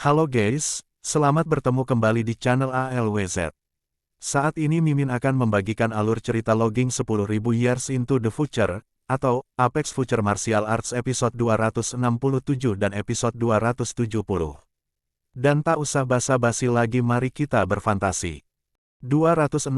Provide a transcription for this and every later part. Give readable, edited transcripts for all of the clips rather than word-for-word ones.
Halo guys, selamat bertemu kembali di channel ALWZ. Saat ini Mimin akan membagikan alur cerita Logging 10.000 Years into the Future, atau Apex Future Martial Arts episode 267 dan episode 270. Dan tak usah basa-basi lagi, mari kita berfantasi. 267.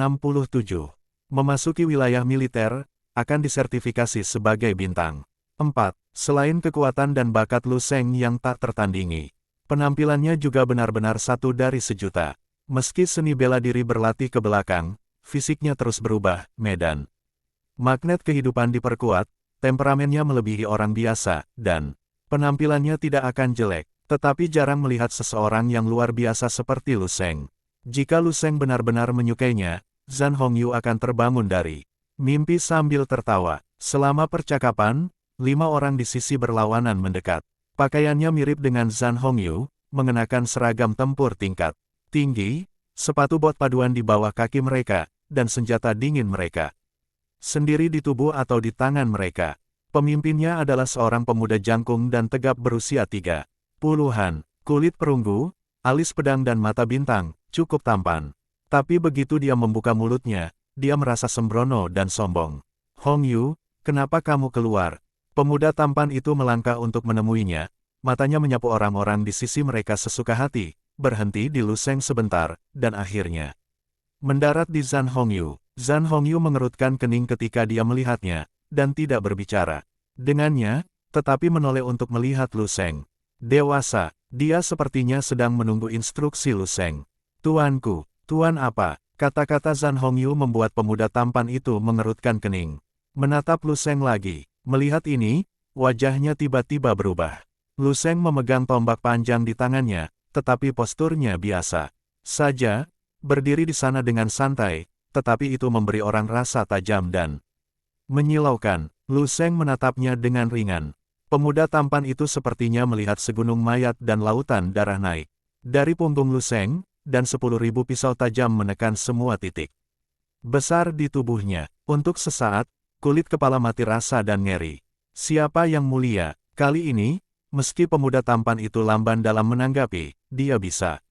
Memasuki wilayah militer, akan disertifikasi sebagai bintang 4. Selain kekuatan dan bakat Lu Sheng yang tak tertandingi, penampilannya juga benar-benar satu dari sejuta. Meski seni bela diri berlatih ke belakang, fisiknya terus berubah, medan. Magnet kehidupan diperkuat, temperamennya melebihi orang biasa, dan penampilannya tidak akan jelek. Tetapi jarang melihat seseorang yang luar biasa seperti Lu Sheng. Jika Lu Sheng benar-benar menyukainya, Zhan Hongyu akan terbangun dari mimpi sambil tertawa. Selama percakapan, 5 orang di sisi berlawanan mendekat. Pakaiannya mirip dengan Zhan Hongyu, mengenakan seragam tempur tingkat tinggi, sepatu bot paduan di bawah kaki mereka, dan senjata dingin mereka sendiri di tubuh atau di tangan mereka. Pemimpinnya adalah seorang pemuda jangkung dan tegap berusia 30-an, kulit perunggu, alis pedang dan mata bintang, cukup tampan. Tapi begitu dia membuka mulutnya, dia merasa sembrono dan sombong. Hongyu, kenapa kamu keluar? Pemuda tampan itu melangkah untuk menemuinya, matanya menyapu orang-orang di sisi mereka sesuka hati, berhenti di Lu Sheng sebentar, dan akhirnya mendarat di Zhan Hongyu. Zhan Hongyu mengerutkan kening ketika dia melihatnya, dan tidak berbicara dengannya, tetapi menoleh untuk melihat Lu Sheng. Dewasa, dia sepertinya sedang menunggu instruksi Lu Sheng. Tuanku, tuan apa? Kata-kata Zhan Hongyu membuat pemuda tampan itu mengerutkan kening. Menatap Lu Sheng lagi. Melihat ini, wajahnya tiba-tiba berubah. Lu Sheng memegang tombak panjang di tangannya, tetapi posturnya biasa saja, berdiri di sana dengan santai, tetapi itu memberi orang rasa tajam dan menyilaukan. Lu Sheng menatapnya dengan ringan. Pemuda tampan itu sepertinya melihat segunung mayat dan lautan darah naik dari punggung Lu Sheng, dan 10.000 pisau tajam menekan semua titik besar di tubuhnya. Untuk sesaat, kulit kepala mati rasa dan ngeri. Siapa yang mulia? Kali ini, meski pemuda tampan itu lamban dalam menanggapi, dia bisa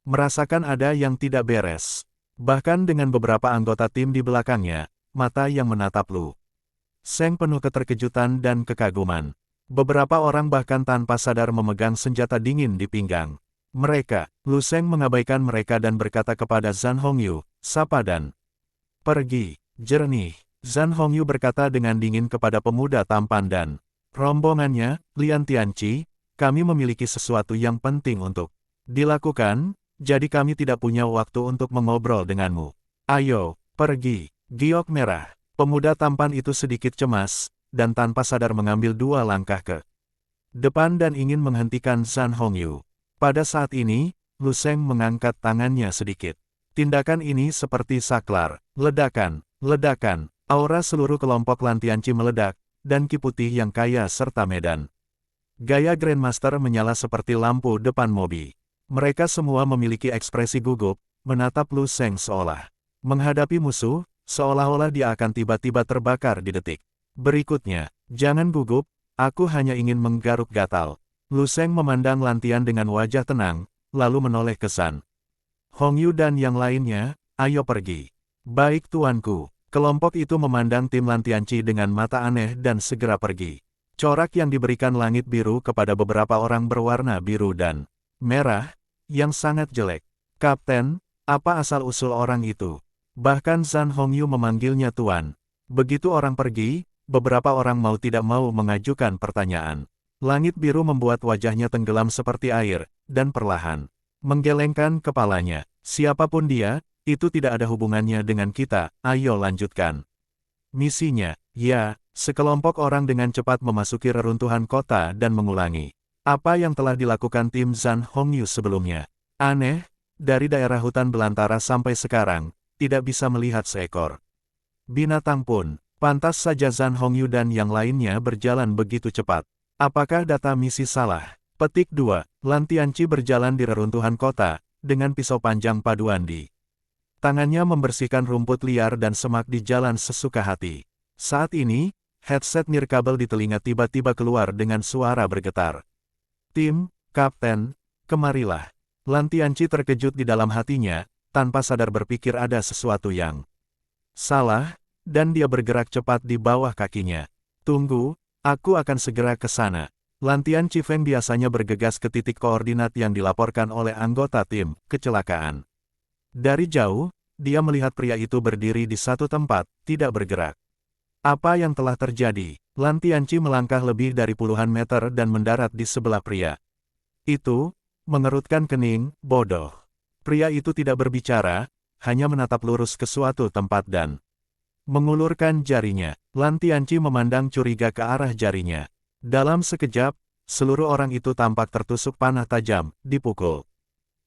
merasakan ada yang tidak beres. Bahkan dengan beberapa anggota tim di belakangnya, mata yang menatap Lu Sheng penuh keterkejutan dan kekaguman. Beberapa orang bahkan tanpa sadar memegang senjata dingin di pinggang mereka. Lu Sheng mengabaikan mereka dan berkata kepada Zhan Hongyu, "Sapa dan pergi." Jernih, Zhan Hongyu berkata dengan dingin kepada pemuda tampan dan rombongannya, "Lian Tianqi, kami memiliki sesuatu yang penting untuk dilakukan, jadi kami tidak punya waktu untuk mengobrol denganmu. Ayo, pergi." Giok merah. Pemuda tampan itu sedikit cemas, dan tanpa sadar mengambil 2 langkah ke depan dan ingin menghentikan Zhan Hongyu. Pada saat ini, Lu Sheng mengangkat tangannya sedikit. Tindakan ini seperti saklar. Ledakan, ledakan. Aura seluruh kelompok Lan Tianqi meledak, dan Ki putih yang kaya serta medan gaya Grandmaster menyala seperti lampu depan mobil. Mereka semua memiliki ekspresi gugup, menatap Lu Sheng seolah menghadapi musuh, seolah-olah dia akan tiba-tiba terbakar di detik berikutnya. Jangan gugup, aku hanya ingin menggaruk gatal. Lu Sheng memandang Lan Tian dengan wajah tenang, lalu menoleh ke Zhan Hongyu dan yang lainnya, "Ayo pergi." "Baik tuanku." Kelompok itu memandang tim Lan Tianqi dengan mata aneh dan segera pergi. Corak yang diberikan langit biru kepada beberapa orang berwarna biru dan merah, yang sangat jelek. "Kapten, apa asal-usul orang itu?" Bahkan Zhan Hongyu memanggilnya tuan. Begitu orang pergi, beberapa orang mau tidak mau mengajukan pertanyaan. Langit biru membuat wajahnya tenggelam seperti air, dan perlahan menggelengkan kepalanya. "Siapapun dia, itu tidak ada hubungannya dengan kita, ayo lanjutkan misinya." Ya, sekelompok orang dengan cepat memasuki reruntuhan kota dan mengulangi apa yang telah dilakukan tim Zhan Hongyu sebelumnya. Aneh, dari daerah hutan belantara sampai sekarang, tidak bisa melihat seekor binatang pun. Pantas saja Zhan Hongyu dan yang lainnya berjalan begitu cepat. Apakah data misi salah? Petik 2. Lan Tianqi berjalan di reruntuhan kota, dengan pisau panjang paduan di tangannya membersihkan rumput liar dan semak di jalan sesuka hati. Saat ini, headset nirkabel di telinga tiba-tiba keluar dengan suara bergetar. "Tim, Kapten, Kemarilah. Lan Tianqi terkejut di dalam hatinya, tanpa sadar berpikir ada sesuatu yang salah, dan dia bergerak cepat di bawah kakinya. Tunggu, aku akan segera ke sana. Lan Tianqi Feng biasanya bergegas ke titik koordinat yang dilaporkan oleh anggota tim kecelakaan. Dari jauh, dia melihat pria itu berdiri di satu tempat, tidak bergerak. Apa yang telah terjadi? Lan Tianqi melangkah lebih dari puluhan meter dan mendarat di sebelah pria itu, mengerutkan kening, bodoh. Pria itu tidak berbicara, hanya menatap lurus ke suatu tempat dan mengulurkan jarinya. Lan Tianqi memandang curiga ke arah jarinya. Dalam sekejap, seluruh orang itu tampak tertusuk panah tajam, dipukul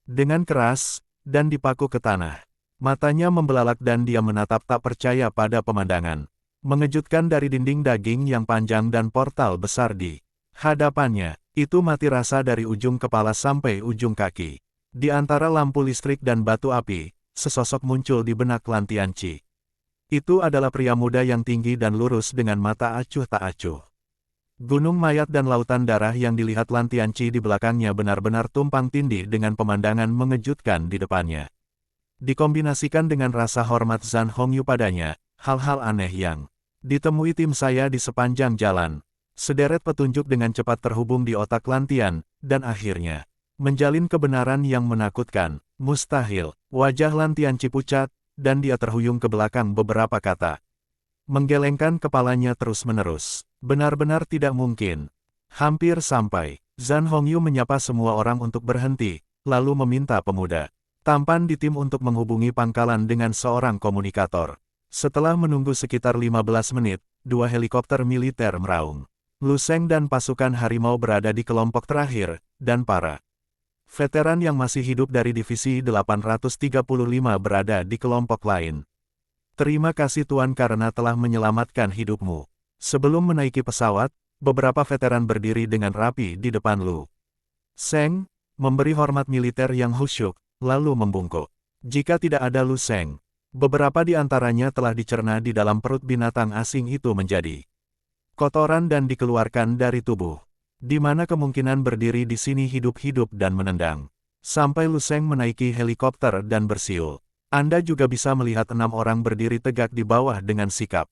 dengan keras, dan dipaku ke tanah. Matanya membelalak dan dia menatap tak percaya pada pemandangan mengejutkan dari dinding daging yang panjang dan portal besar di hadapannya. Itu mati rasa dari ujung kepala sampai ujung kaki. Di antara lampu listrik dan batu api, sesosok muncul di benak Lan Tianqi. Itu adalah pria muda yang tinggi dan lurus dengan mata acuh tak acuh. Gunung mayat dan lautan darah yang dilihat Lan Tianqi di belakangnya benar-benar tumpang tindih dengan pemandangan mengejutkan di depannya. Dikombinasikan dengan rasa hormat Zhan Hongyu padanya, hal-hal aneh yang ditemui tim saya di sepanjang jalan. Sederet petunjuk dengan cepat terhubung di otak Lan Tian, dan akhirnya menjalin kebenaran yang menakutkan. Mustahil. Wajah Lan Tianqi pucat, dan dia terhuyung ke belakang beberapa kata. Menggelengkan kepalanya terus-menerus. Benar-benar tidak mungkin. Hampir sampai. Zhan Hongyu menyapa semua orang untuk berhenti, lalu meminta pemuda tampan di tim untuk menghubungi pangkalan dengan seorang komunikator. Setelah menunggu sekitar 15 menit, 2 helikopter militer meraung. Lu Sheng dan pasukan harimau berada di kelompok terakhir, dan para veteran yang masih hidup dari divisi 835 berada di kelompok lain. Terima kasih Tuan karena telah menyelamatkan hidupmu. Sebelum menaiki pesawat, beberapa veteran berdiri dengan rapi di depan Lu Sheng, memberi hormat militer yang khusyuk, lalu membungkuk. Jika tidak ada Lu Sheng, beberapa di antaranya telah dicerna di dalam perut binatang asing itu menjadi kotoran dan dikeluarkan dari tubuh. Di mana kemungkinan berdiri di sini hidup-hidup dan menendang. Sampai Lu Sheng menaiki helikopter dan bersiul. Anda juga bisa melihat 6 orang berdiri tegak di bawah dengan sikap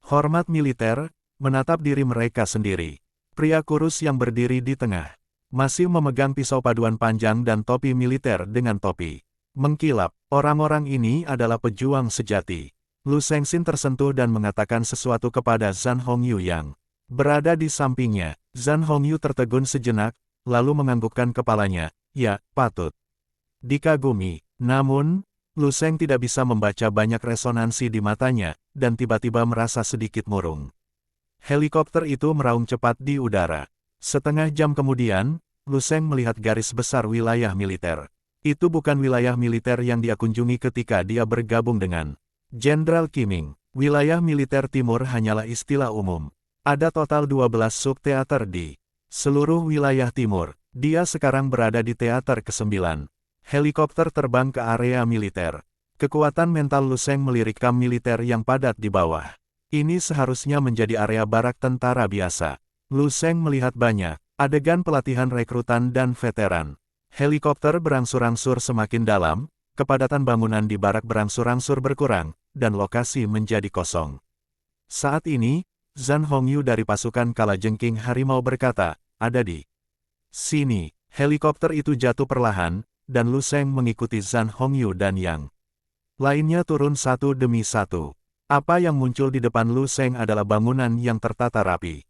hormat militer, menatap diri mereka sendiri. Pria kurus yang berdiri di tengah masih memegang pisau paduan panjang dan topi militer dengan topi mengkilap. Orang-orang ini adalah pejuang sejati. Lu Shengxin tersentuh dan mengatakan sesuatu kepada Zhan Hongyu yang berada di sampingnya. Zhan Hongyu tertegun sejenak, lalu menganggukkan kepalanya. Ya, patut dikagumi. Namun, Lu Sheng tidak bisa membaca banyak resonansi di matanya, dan tiba-tiba merasa sedikit murung. Helikopter itu meraung cepat di udara. Setengah jam kemudian, Lu Sheng melihat garis besar wilayah militer. Itu bukan wilayah militer yang dia kunjungi ketika dia bergabung dengan Jenderal Qiming. Wilayah militer timur hanyalah istilah umum. Ada total 12 subteater di seluruh wilayah timur. Dia sekarang berada di teater ke-9. Helikopter terbang ke area militer. Kekuatan mental Lu Sheng melirik kam militer yang padat di bawah. Ini seharusnya menjadi area barak tentara biasa. Lu Sheng melihat banyak adegan pelatihan rekrutan dan veteran. Helikopter berangsur-angsur semakin dalam, kepadatan bangunan di barak berangsur-angsur berkurang, dan lokasi menjadi kosong. Saat ini, Zhan Hongyu dari pasukan Kalajengking Harimau berkata, ada di sini. Helikopter itu jatuh perlahan, dan Lu Sheng mengikuti Zhan Hongyu dan yang lainnya turun satu demi satu. Apa yang muncul di depan Lu Sheng adalah bangunan yang tertata rapi.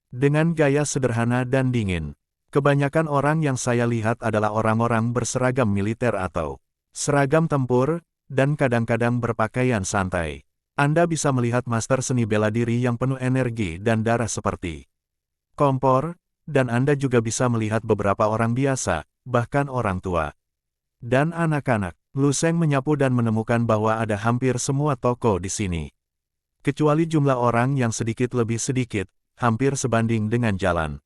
Dengan gaya sederhana dan dingin. Kebanyakan orang yang saya lihat adalah orang-orang berseragam militer atau seragam tempur, dan kadang-kadang berpakaian santai. Anda bisa melihat master seni bela diri yang penuh energi dan darah seperti kompor, dan Anda juga bisa melihat beberapa orang biasa, bahkan orang tua dan anak-anak. Lu Sheng menyapu dan menemukan bahwa ada hampir semua toko di sini. Kecuali jumlah orang yang sedikit lebih sedikit, hampir sebanding dengan jalan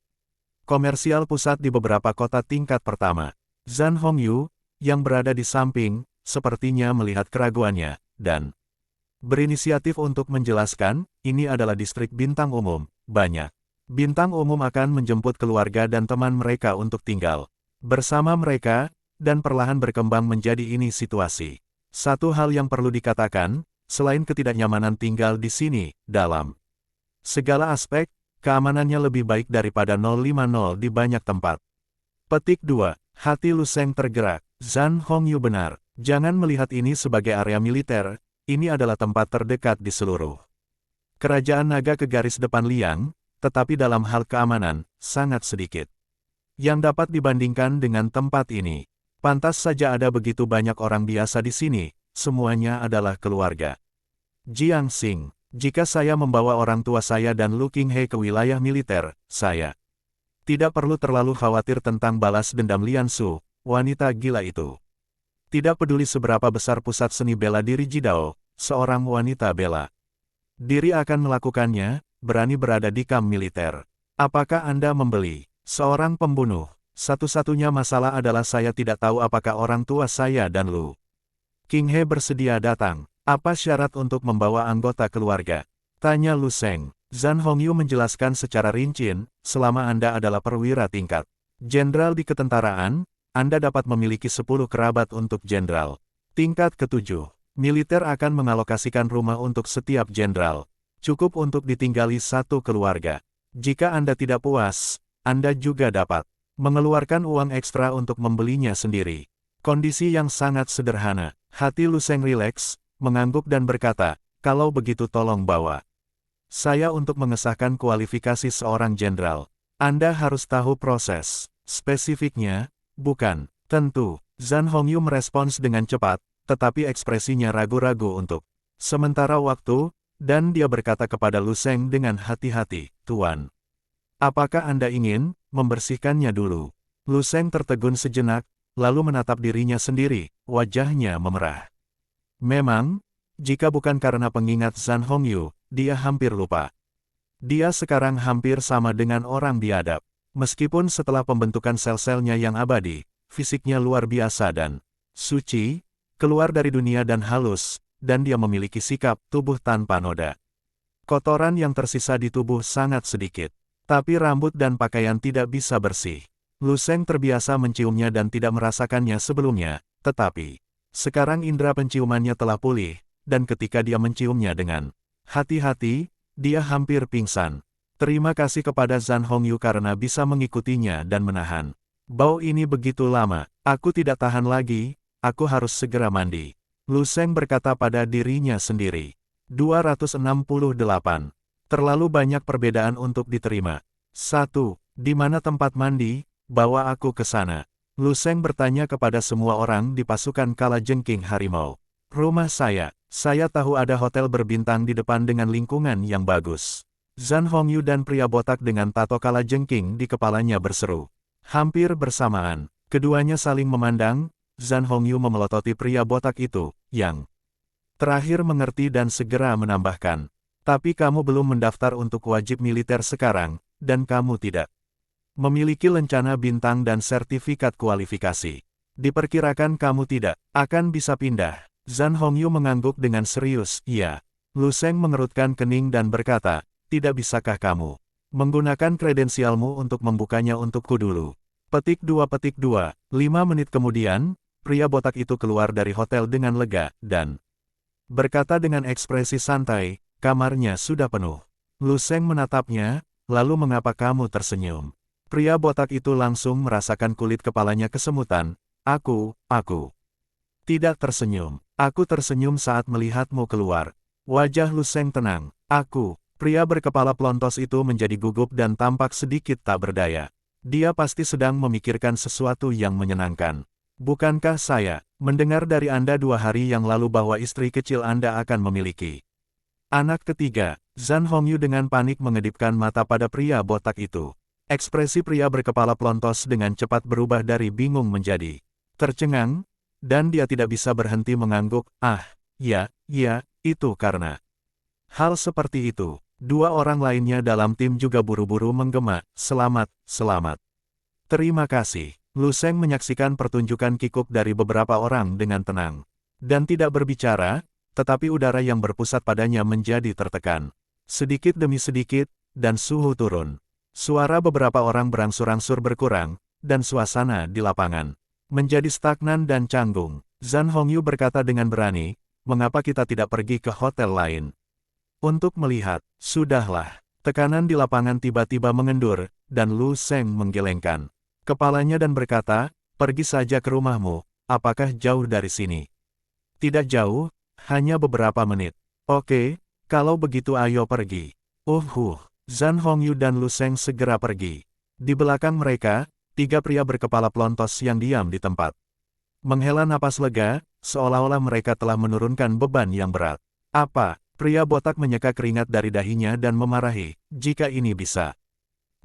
komersial pusat di beberapa kota tingkat pertama. Zhan Hongyu, yang berada di samping, sepertinya melihat keraguannya, dan berinisiatif untuk menjelaskan, ini adalah distrik bintang umum, banyak bintang umum akan menjemput keluarga dan teman mereka untuk tinggal. Bersama mereka, dan perlahan berkembang menjadi ini situasi. Satu hal yang perlu dikatakan, selain ketidaknyamanan tinggal di sini, dalam segala aspek, keamanannya lebih baik daripada 050 di banyak tempat. Petik 2. Hati Lu Sheng tergerak. Zhan Hongyu benar. Jangan melihat ini sebagai area militer, ini adalah tempat terdekat di seluruh kerajaan naga ke garis depan Liang, tetapi dalam hal keamanan, sangat sedikit yang dapat dibandingkan dengan tempat ini. Pantas saja ada begitu banyak orang biasa di sini, semuanya adalah keluarga Jiang Xing. Jika saya membawa orang tua saya dan Lu Qinghe ke wilayah militer, saya tidak perlu terlalu khawatir tentang balas dendam Lian Su, wanita gila itu. Tidak peduli seberapa besar pusat seni bela diri Jidao, seorang wanita bela diri akan melakukannya, berani berada di kamp militer. Apakah Anda membeli seorang pembunuh? Satu-satunya masalah adalah saya tidak tahu apakah orang tua saya dan Lu Qinghe bersedia datang. Apa syarat untuk membawa anggota keluarga? Tanya Lu Sheng. Zhan Hongyu menjelaskan secara rinci, selama Anda adalah perwira tingkat jenderal di ketentaraan, Anda dapat memiliki 10 kerabat untuk jenderal. Tingkat ke-7, militer akan mengalokasikan rumah untuk setiap jenderal. Cukup untuk ditinggali satu keluarga. Jika Anda tidak puas, Anda juga dapat mengeluarkan uang ekstra untuk membelinya sendiri. Kondisi yang sangat sederhana. Hati Lu Sheng rileks, mengangguk dan berkata, kalau begitu tolong bawa saya untuk mengesahkan kualifikasi seorang jenderal. Anda harus tahu proses spesifiknya, bukan? Tentu, Zhan Hongyu merespons dengan cepat, tetapi ekspresinya ragu-ragu untuk sementara waktu, dan dia berkata kepada Lu Sheng dengan hati-hati, Tuan. Apakah Anda ingin membersihkannya dulu? Lu Sheng tertegun sejenak, lalu menatap dirinya sendiri, wajahnya memerah. Memang, jika bukan karena pengingat Zhan Hongyu, dia hampir lupa. Dia sekarang hampir sama dengan orang biadab. Meskipun setelah pembentukan sel-selnya yang abadi, fisiknya luar biasa dan suci, keluar dari dunia dan halus, dan dia memiliki sikap tubuh tanpa noda. Kotoran yang tersisa di tubuh sangat sedikit, tapi rambut dan pakaian tidak bisa bersih. Lu Sheng terbiasa menciumnya dan tidak merasakannya sebelumnya, tetapi sekarang indera penciumannya telah pulih, dan ketika dia menciumnya dengan hati-hati, dia hampir pingsan. Terima kasih kepada Zhan Hongyu karena bisa mengikutinya dan menahan bau ini begitu lama. Aku tidak tahan lagi, aku harus segera mandi. Lu Sheng berkata pada dirinya sendiri. 268. Terlalu banyak perbedaan untuk diterima. 1. Di mana tempat mandi? Bawa aku ke sana. Lu Sheng bertanya kepada semua orang di pasukan kalajengking harimau. Rumah saya tahu ada hotel berbintang di depan dengan lingkungan yang bagus. Zhan Hongyu dan pria botak dengan tato kalajengking di kepalanya berseru. Hampir bersamaan, keduanya saling memandang, Zhan Hongyu memelototi pria botak itu, yang terakhir mengerti dan segera menambahkan. Tapi kamu belum mendaftar untuk wajib militer sekarang, dan kamu tidak memiliki lencana bintang dan sertifikat kualifikasi. Diperkirakan kamu tidak akan bisa pindah. Zhan Hongyu mengangguk dengan serius, iya. Lu Sheng mengerutkan kening dan berkata, tidak bisakah kamu menggunakan kredensialmu untuk membukanya untukku dulu? Petik 2. 5 menit kemudian, pria botak itu keluar dari hotel dengan lega, dan berkata dengan ekspresi santai, kamarnya sudah penuh. Lu Sheng menatapnya, lalu mengapa kamu tersenyum? Pria botak itu langsung merasakan kulit kepalanya kesemutan. Aku tidak tersenyum. Aku tersenyum saat melihatmu keluar. Wajah Lu Sheng tenang. Pria berkepala plontos itu menjadi gugup dan tampak sedikit tak berdaya. Dia pasti sedang memikirkan sesuatu yang menyenangkan. Bukankah saya mendengar dari Anda 2 hari yang lalu bahwa istri kecil Anda akan memiliki anak ketiga? Zhan Hongyu dengan panik mengedipkan mata pada pria botak itu. Ekspresi pria berkepala plontos dengan cepat berubah dari bingung menjadi tercengang, dan dia tidak bisa berhenti mengangguk. Ya, itu karena hal seperti itu. 2 orang lainnya dalam tim juga buru-buru menggema, selamat. Terima kasih. Lu Sheng menyaksikan pertunjukan kikuk dari beberapa orang dengan tenang, dan tidak berbicara, tetapi udara yang berpusat padanya menjadi tertekan. Sedikit demi sedikit, dan suhu turun. Suara beberapa orang berangsur-angsur berkurang, dan suasana di lapangan menjadi stagnan dan canggung. Zhan Hongyu berkata dengan berani, mengapa kita tidak pergi ke hotel lain? Untuk melihat, sudahlah. Tekanan di lapangan tiba-tiba mengendur, dan Lu Sheng menggelengkan kepalanya dan berkata, pergi saja ke rumahmu, apakah jauh dari sini? Tidak jauh, hanya beberapa menit. Oke, kalau begitu ayo pergi. Zhan Hongyu dan Lu Sheng segera pergi. Di belakang mereka, 3 pria berkepala pelontos yang diam di tempat. Menghela napas lega, seolah-olah mereka telah menurunkan beban yang berat. Apa? Pria botak menyeka keringat dari dahinya dan memarahi, jika ini bisa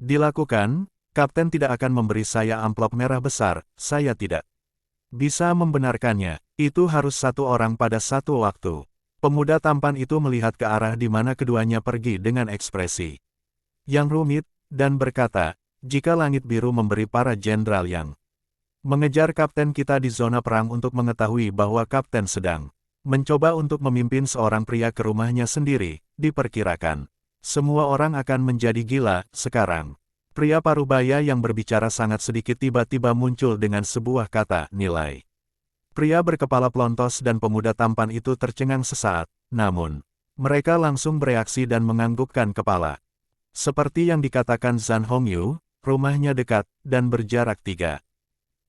dilakukan, Kapten tidak akan memberi saya amplop merah besar, saya tidak bisa membenarkannya. Itu harus 1 orang pada 1 waktu. Pemuda tampan itu melihat ke arah di mana keduanya pergi dengan ekspresi yang rumit, dan berkata, jika langit biru memberi para jenderal yang mengejar kapten kita di zona perang untuk mengetahui bahwa kapten sedang mencoba untuk memimpin seorang pria ke rumahnya sendiri, diperkirakan semua orang akan menjadi gila. Sekarang, pria parubaya yang berbicara sangat sedikit tiba-tiba muncul dengan sebuah kata nilai. Pria berkepala pelontos dan pemuda tampan itu tercengang sesaat, namun mereka langsung bereaksi dan menganggukkan kepala. Seperti yang dikatakan Zhan Hongyu, rumahnya dekat dan berjarak 3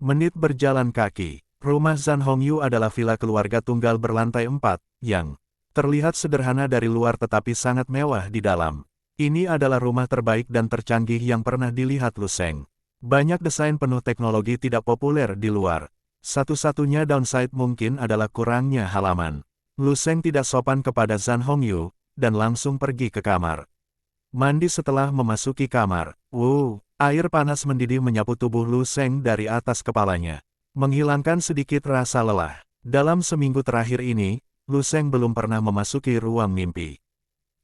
menit berjalan kaki. Rumah Zhan Hongyu adalah villa keluarga tunggal berlantai 4, yang terlihat sederhana dari luar tetapi sangat mewah di dalam. Ini adalah rumah terbaik dan tercanggih yang pernah dilihat Lu Sheng. Banyak desain penuh teknologi tidak populer di luar. Satu-satunya downside mungkin adalah kurangnya halaman. Lu Sheng tidak sopan kepada Zhan Hongyu, dan langsung pergi ke kamar mandi setelah memasuki kamar. Air panas mendidih menyapu tubuh Lu Sheng dari atas kepalanya, menghilangkan sedikit rasa lelah. Dalam seminggu terakhir ini, Lu Sheng belum pernah memasuki ruang mimpi.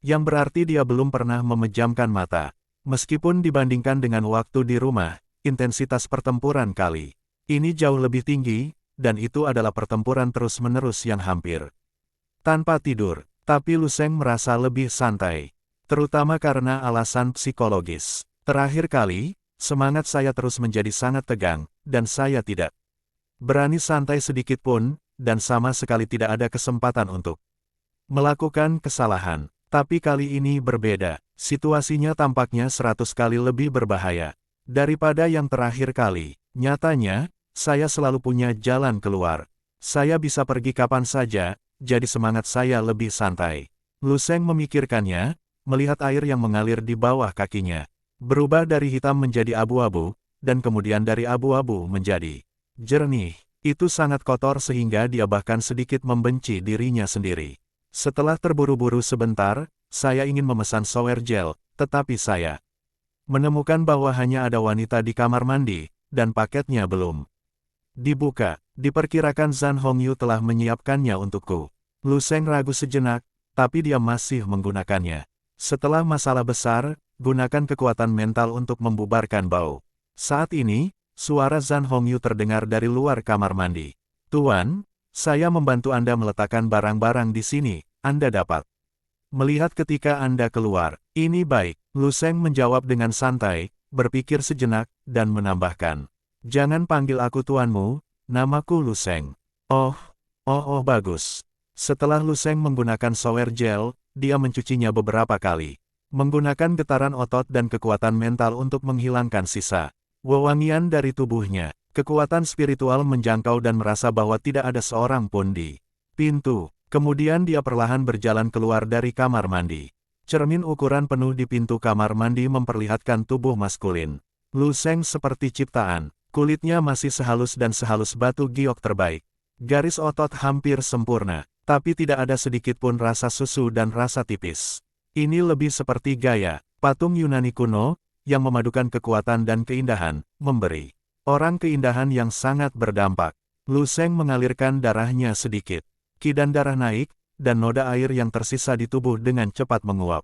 Yang berarti dia belum pernah memejamkan mata. Meskipun dibandingkan dengan waktu di rumah, intensitas pertempuran kali ini jauh lebih tinggi, dan itu adalah pertempuran terus-menerus yang hampir tanpa tidur. Tapi Lu Sheng merasa lebih santai, terutama karena alasan psikologis. Terakhir kali, semangat saya terus menjadi sangat tegang, dan saya tidak berani santai sedikit pun, dan sama sekali tidak ada kesempatan untuk melakukan kesalahan. Tapi kali ini berbeda, situasinya tampaknya 100 kali lebih berbahaya daripada yang terakhir kali. Nyatanya, saya selalu punya jalan keluar. Saya bisa pergi kapan saja, jadi semangat saya lebih santai. Lu Sheng memikirkannya, melihat air yang mengalir di bawah kakinya berubah dari hitam menjadi abu-abu, dan kemudian dari abu-abu menjadi jernih. Itu sangat kotor sehingga dia bahkan sedikit membenci dirinya sendiri. Setelah terburu-buru sebentar, saya ingin memesan shower gel, tetapi saya menemukan bahwa hanya ada wanita di kamar mandi, dan paketnya belum dibuka. Diperkirakan Zhan Hongyu telah menyiapkannya untukku. Lu Sheng ragu sejenak, tapi dia masih menggunakannya. Setelah masalah besar, gunakan kekuatan mental untuk membubarkan bau. Saat ini, suara Zhan Hongyu terdengar dari luar kamar mandi. Tuan, saya membantu Anda meletakkan barang-barang di sini, Anda dapat melihat ketika Anda keluar. Ini baik, Lu Sheng menjawab dengan santai, berpikir sejenak, dan menambahkan. Jangan panggil aku tuanmu, namaku Lu Sheng. Oh, bagus. Setelah Lu Sheng menggunakan shower gel, dia mencucinya beberapa kali. Menggunakan getaran otot dan kekuatan mental untuk menghilangkan sisa wewangian dari tubuhnya. Kekuatan spiritual menjangkau dan merasa bahwa tidak ada seorang pun di pintu. Kemudian dia perlahan berjalan keluar dari kamar mandi. Cermin ukuran penuh di pintu kamar mandi memperlihatkan tubuh maskulin Lu Sheng seperti ciptaan. Kulitnya masih sehalus dan sehalus batu giok terbaik. Garis otot hampir sempurna, tapi tidak ada sedikit pun rasa susu dan rasa tipis. Ini lebih seperti gaya patung Yunani kuno, yang memadukan kekuatan dan keindahan, memberi orang keindahan yang sangat berdampak. Lu Sheng mengalirkan darahnya sedikit. Qi dan darah naik, dan noda air yang tersisa di tubuh dengan cepat menguap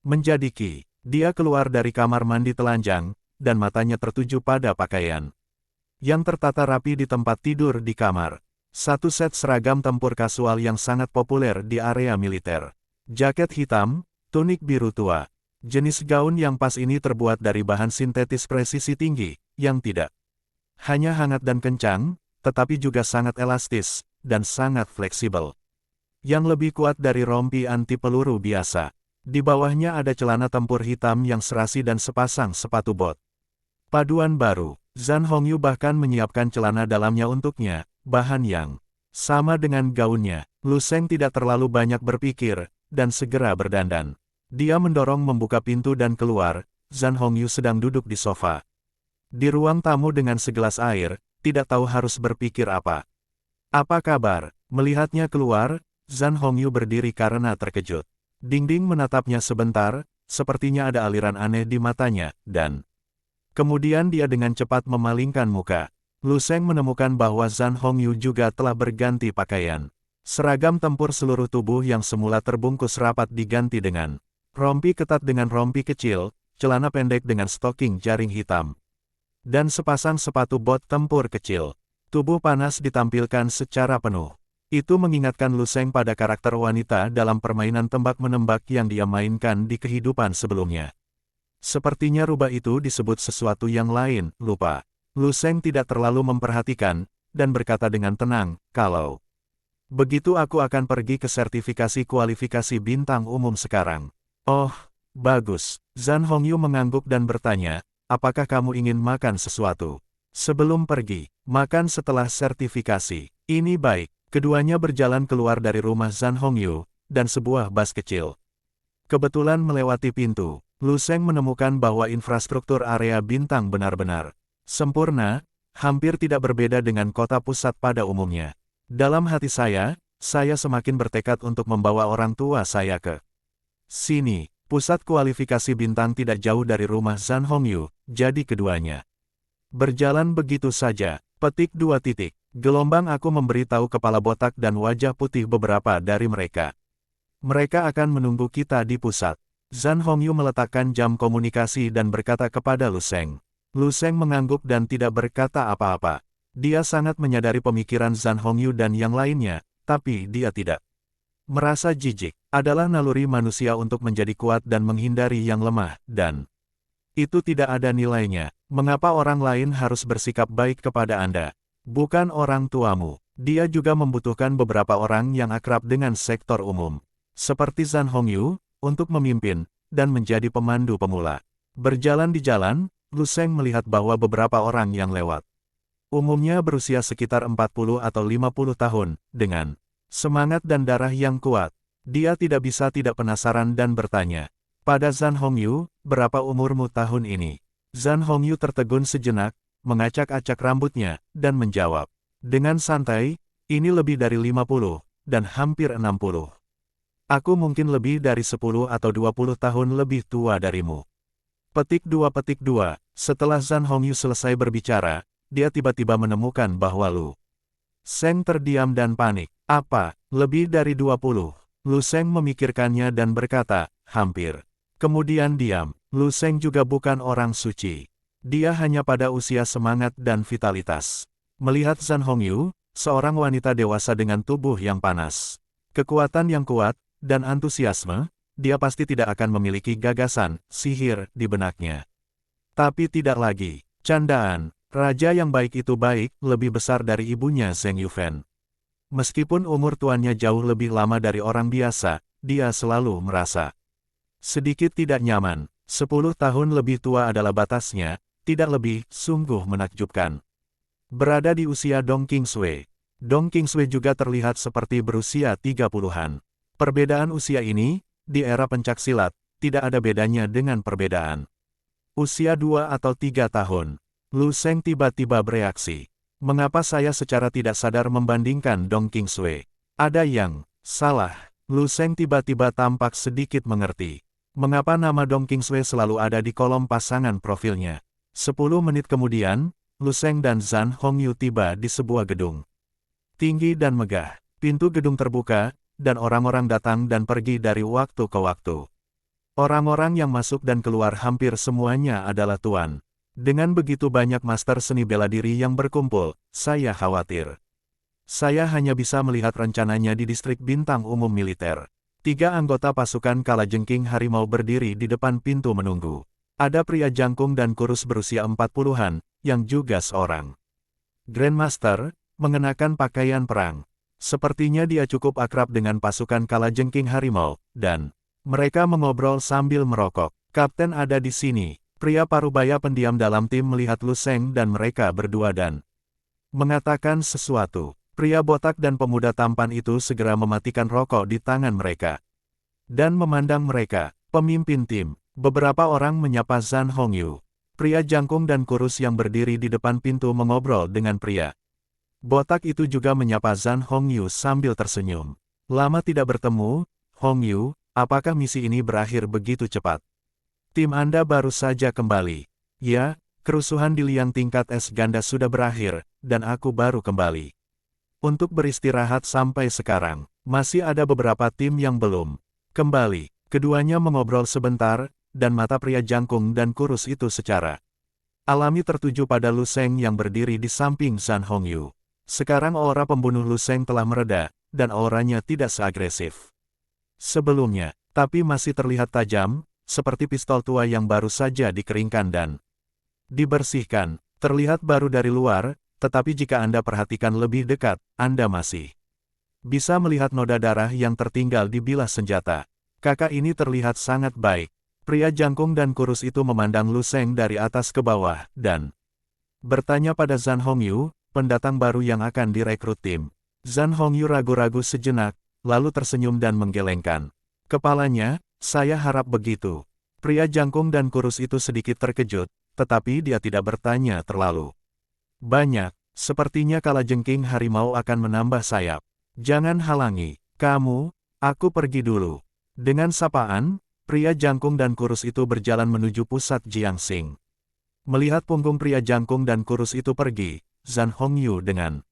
menjadi qi. Dia keluar dari kamar mandi telanjang, dan matanya tertuju pada pakaian yang tertata rapi di tempat tidur di kamar. Satu set seragam tempur kasual yang sangat populer di area militer. Jaket hitam, tunik biru tua. Jenis gaun yang pas ini terbuat dari bahan sintetis presisi tinggi, yang tidak Hanya hangat dan kencang, tetapi juga sangat elastis, dan sangat fleksibel. Yang lebih kuat dari rompi anti peluru biasa. Di bawahnya ada celana tempur hitam yang serasi dan sepasang sepatu bot. Paduan baru, Zhan Hongyu bahkan menyiapkan celana dalamnya untuknya, bahan yang sama dengan gaunnya. Lu Sheng tidak terlalu banyak berpikir, dan segera berdandan. Dia mendorong membuka pintu dan keluar. Zhan Hongyu sedang duduk di sofa. Di ruang tamu dengan segelas air, tidak tahu harus berpikir apa. Apa kabar? Melihatnya keluar, Zhan Hongyu berdiri karena terkejut. Ding-ding menatapnya sebentar, sepertinya ada aliran aneh di matanya, dan kemudian dia dengan cepat memalingkan muka. Lu Sheng menemukan bahwa Zhan Hongyu juga telah berganti pakaian. Seragam tempur seluruh tubuh yang semula terbungkus rapat diganti dengan rompi ketat dengan rompi kecil, celana pendek dengan stoking jaring hitam, dan sepasang sepatu bot tempur kecil. Tubuh panas ditampilkan secara penuh. Itu mengingatkan Lu Sheng pada karakter wanita dalam permainan tembak-menembak yang dia mainkan di kehidupan sebelumnya. Sepertinya rubah itu disebut sesuatu yang lain, lupa. Lu Sheng tidak terlalu memperhatikan, dan berkata dengan tenang, kalau begitu aku akan pergi ke sertifikasi kualifikasi bintang umum sekarang. Oh, bagus. Zhan Hongyu mengangguk dan bertanya, apakah kamu ingin makan sesuatu? Sebelum pergi, makan setelah sertifikasi. Ini baik. Keduanya berjalan keluar dari rumah Zhan Hongyu, dan sebuah bus kecil. Kebetulan melewati pintu, Lu Sheng menemukan bahwa infrastruktur area bintang benar-benar sempurna, hampir tidak berbeda dengan kota pusat pada umumnya. Dalam hati saya semakin bertekad untuk membawa orang tua saya ke sini. Pusat kualifikasi bintang tidak jauh dari rumah Zhan Hongyu, jadi keduanya berjalan begitu saja. Petik 2 titik. Gelombang aku memberitahu kepala botak dan wajah putih beberapa dari mereka. Mereka akan menunggu kita di pusat. Zhan Hongyu meletakkan jam komunikasi dan berkata kepada Lu Sheng. Lu Sheng mengangguk dan tidak berkata apa-apa. Dia sangat menyadari pemikiran Zhan Hongyu dan yang lainnya, tapi dia tidak merasa jijik. Adalah naluri manusia untuk menjadi kuat dan menghindari yang lemah, dan itu tidak ada nilainya. Mengapa orang lain harus bersikap baik kepada Anda? Bukan orang tuamu. Dia juga membutuhkan beberapa orang yang akrab dengan sektor umum, seperti Zhan Hongyu, untuk memimpin dan menjadi pemandu pemula. Berjalan di jalan, Lu Sheng melihat bahwa beberapa orang yang lewat umumnya berusia sekitar 40 atau 50 tahun, dengan semangat dan darah yang kuat. Dia tidak bisa tidak penasaran dan bertanya pada Zhan Hongyu, berapa umurmu tahun ini? Zhan Hongyu tertegun sejenak, mengacak-acak rambutnya, dan menjawab dengan santai, ini lebih dari 50, dan hampir 60. Aku mungkin lebih dari 10 atau 20 tahun lebih tua darimu. Petik 2. Setelah Zhan Hongyu selesai berbicara, dia tiba-tiba menemukan bahwa Lu Sheng terdiam dan panik. Apa, lebih dari 20? Lu Sheng memikirkannya dan berkata, hampir. Kemudian diam. Lu Sheng juga bukan orang suci. Dia hanya pada usia semangat dan vitalitas. Melihat Zhan Hongyu, seorang wanita dewasa dengan tubuh yang panas, kekuatan yang kuat, dan antusiasme, dia pasti tidak akan memiliki gagasan, sihir, di benaknya. Tapi tidak lagi. Candaan, raja yang baik itu baik, lebih besar dari ibunya Zheng Yufen. Meskipun umur tuannya jauh lebih lama dari orang biasa, dia selalu merasa sedikit tidak nyaman. 10 tahun lebih tua adalah batasnya, tidak lebih, sungguh menakjubkan. Berada di usia Dong Qingsui. Dong Qingsui juga terlihat seperti berusia 30-an. Perbedaan usia ini, di era pencaksilat, tidak ada bedanya dengan perbedaan usia 2 atau 3 tahun. Lu Sheng tiba-tiba bereaksi. Mengapa saya secara tidak sadar membandingkan Dong Qingsui? Ada yang salah. Lu Sheng tiba-tiba tampak sedikit mengerti. Mengapa nama Dong Qingsui selalu ada di kolom pasangan profilnya? 10 menit kemudian, Lu Sheng dan Zhan Hongyu tiba di sebuah gedung tinggi dan megah. Pintu gedung terbuka, dan orang-orang datang dan pergi dari waktu ke waktu. Orang-orang yang masuk dan keluar hampir semuanya adalah tuan. Dengan begitu banyak master seni bela diri yang berkumpul, saya khawatir. Saya hanya bisa melihat rencananya di distrik bintang umum militer. 3 anggota pasukan kalajengking harimau berdiri di depan pintu menunggu. Ada pria jangkung dan kurus berusia 40-an, yang juga seorang Grandmaster, mengenakan pakaian perang. Sepertinya dia cukup akrab dengan pasukan kalajengking harimau, dan mereka mengobrol sambil merokok. Kapten ada di sini. Pria parubaya pendiam dalam tim melihat Lu Sheng dan mereka berdua dan mengatakan sesuatu. Pria botak dan pemuda tampan itu segera mematikan rokok di tangan mereka. Dan memandang mereka, pemimpin tim. Beberapa orang menyapa Zhan Hongyu. Pria jangkung dan kurus yang berdiri di depan pintu mengobrol dengan pria botak itu juga menyapa Zhan Hongyu sambil tersenyum. Lama tidak bertemu, Hongyu, apakah misi ini berakhir begitu cepat? Tim Anda baru saja kembali. Ya, kerusuhan di liang tingkat es ganda sudah berakhir, dan aku baru kembali. Untuk beristirahat sampai sekarang, masih ada beberapa tim yang belum kembali. Keduanya mengobrol sebentar, dan mata pria jangkung dan kurus itu secara alami tertuju pada Lu Sheng yang berdiri di samping Zhan Hongyu. Sekarang aura pembunuh Lu Sheng telah mereda, dan auranya tidak seagresif sebelumnya, tapi masih terlihat tajam, seperti pistol tua yang baru saja dikeringkan dan dibersihkan. Terlihat baru dari luar, tetapi jika Anda perhatikan lebih dekat, Anda masih bisa melihat noda darah yang tertinggal di bilah senjata. Kakak ini terlihat sangat baik. Pria jangkung dan kurus itu memandang Lu Sheng dari atas ke bawah, dan bertanya pada Zhan Hongyu, pendatang baru yang akan direkrut tim. Zhan Hongyu ragu-ragu sejenak, lalu tersenyum dan menggelengkan kepalanya. Saya harap begitu. Pria jangkung dan kurus itu sedikit terkejut, tetapi dia tidak bertanya terlalu banyak. Sepertinya kalajengking harimau akan menambah sayap. Jangan halangi. Kamu, aku pergi dulu. Dengan sapaan, pria jangkung dan kurus itu berjalan menuju pusat Jiangxing. Melihat punggung pria jangkung dan kurus itu pergi, Zhan Hongyu dengan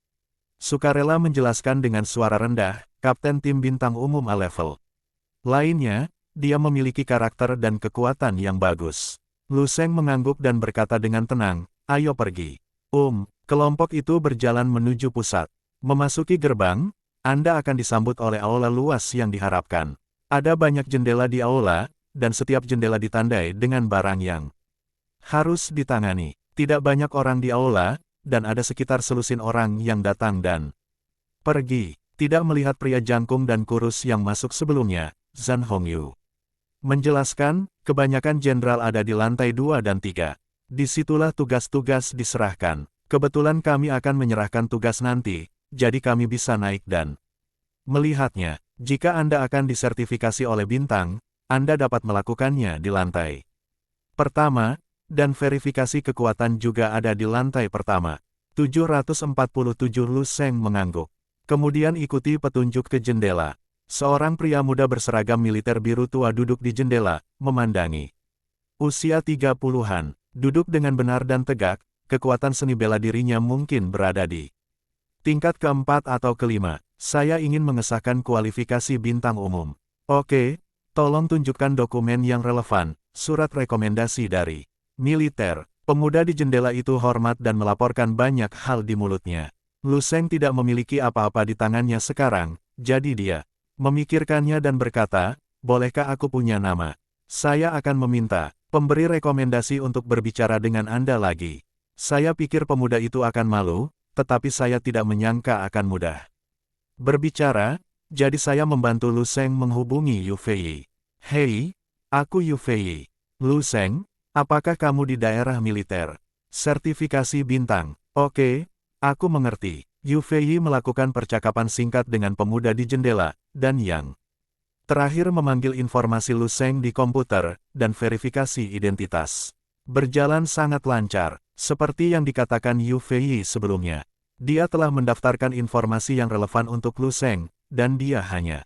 sukarela menjelaskan dengan suara rendah, Kapten tim bintang umum A-level. Lainnya, dia memiliki karakter dan kekuatan yang bagus. Lu Sheng mengangguk dan berkata dengan tenang, ayo pergi. Kelompok itu berjalan menuju pusat. Memasuki gerbang, Anda akan disambut oleh aula luas yang diharapkan. Ada banyak jendela di aula, dan setiap jendela ditandai dengan barang yang harus ditangani. Tidak banyak orang di aula, dan ada sekitar selusin orang yang datang dan pergi. Tidak melihat pria jangkung dan kurus yang masuk sebelumnya, Zhan Hongyu menjelaskan, kebanyakan jenderal ada di lantai 2 dan 3. Disitulah tugas-tugas diserahkan. Kebetulan kami akan menyerahkan tugas nanti, jadi kami bisa naik dan melihatnya. Jika Anda akan disertifikasi oleh bintang, Anda dapat melakukannya di lantai pertama, dan verifikasi kekuatan juga ada di lantai pertama. 747 Lu Sheng mengangguk. Kemudian ikuti petunjuk ke jendela. Seorang pria muda berseragam militer biru tua duduk di jendela, memandangi. Usia 30-an, duduk dengan benar dan tegak, kekuatan seni bela dirinya mungkin berada di tingkat keempat atau kelima. Saya ingin mengesahkan kualifikasi bintang umum. Oke, tolong tunjukkan dokumen yang relevan, surat rekomendasi dari militer. Pemuda di jendela itu hormat dan melaporkan banyak hal di mulutnya. Lu Sheng tidak memiliki apa-apa di tangannya sekarang, jadi dia memikirkannya dan berkata, bolehkah aku punya nama? Saya akan meminta pemberi rekomendasi untuk berbicara dengan Anda lagi. Saya pikir pemuda itu akan malu, tetapi saya tidak menyangka akan mudah berbicara, jadi saya membantu Lu Sheng menghubungi Yu Fei. Hei, aku Yu Fei. Lu Sheng, apakah kamu di daerah militer? Sertifikasi bintang. Oke, aku mengerti. Yu Fei melakukan percakapan singkat dengan pemuda di jendela, dan yang terakhir memanggil informasi Lu Sheng di komputer, dan verifikasi identitas. Berjalan sangat lancar, seperti yang dikatakan Yu Fei sebelumnya. Dia telah mendaftarkan informasi yang relevan untuk Lu Sheng, dan dia hanya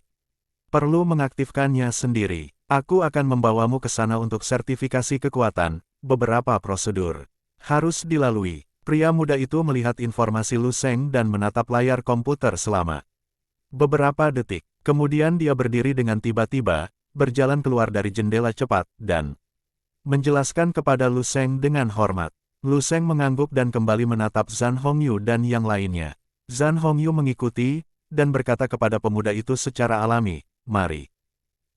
perlu mengaktifkannya sendiri. Aku akan membawamu ke sana untuk sertifikasi kekuatan. Beberapa prosedur harus dilalui. Pria muda itu melihat informasi Lu Sheng dan menatap layar komputer selama beberapa detik. Kemudian dia berdiri dengan tiba-tiba, berjalan keluar dari jendela cepat, dan menjelaskan kepada Lu Sheng dengan hormat. Lu Sheng mengangguk dan kembali menatap Zhan Hongyu dan yang lainnya. Zhan Hongyu mengikuti, dan berkata kepada pemuda itu secara alami, mari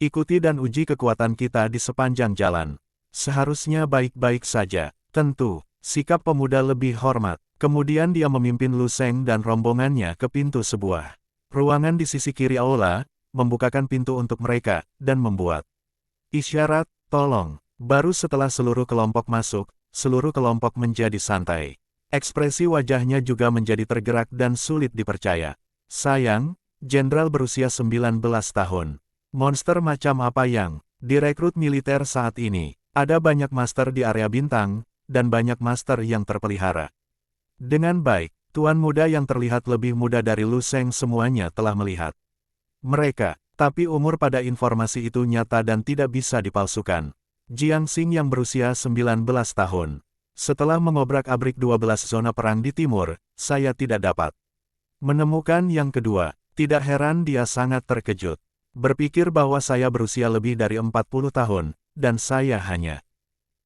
ikuti dan uji kekuatan kita di sepanjang jalan. Seharusnya baik-baik saja. Tentu, sikap pemuda lebih hormat. Kemudian dia memimpin Lu Sheng dan rombongannya ke pintu sebuah ruangan di sisi kiri aula, membukakan pintu untuk mereka, dan membuat isyarat, tolong. Baru setelah seluruh kelompok masuk, seluruh kelompok menjadi santai. Ekspresi wajahnya juga menjadi tergerak dan sulit dipercaya. Sayang, jenderal berusia 19 tahun. Monster macam apa yang direkrut militer saat ini? Ada banyak master di area bintang, dan banyak master yang terpelihara. Dengan baik, tuan muda yang terlihat lebih muda dari Lu Sheng semuanya telah melihat mereka, tapi umur pada informasi itu nyata dan tidak bisa dipalsukan. Jiang Xing yang berusia 19 tahun. Setelah mengobrak-abrik 12 zona perang di timur, saya tidak dapat menemukan yang kedua. Tidak heran dia sangat terkejut. Berpikir bahwa saya berusia lebih dari 40 tahun, dan saya hanya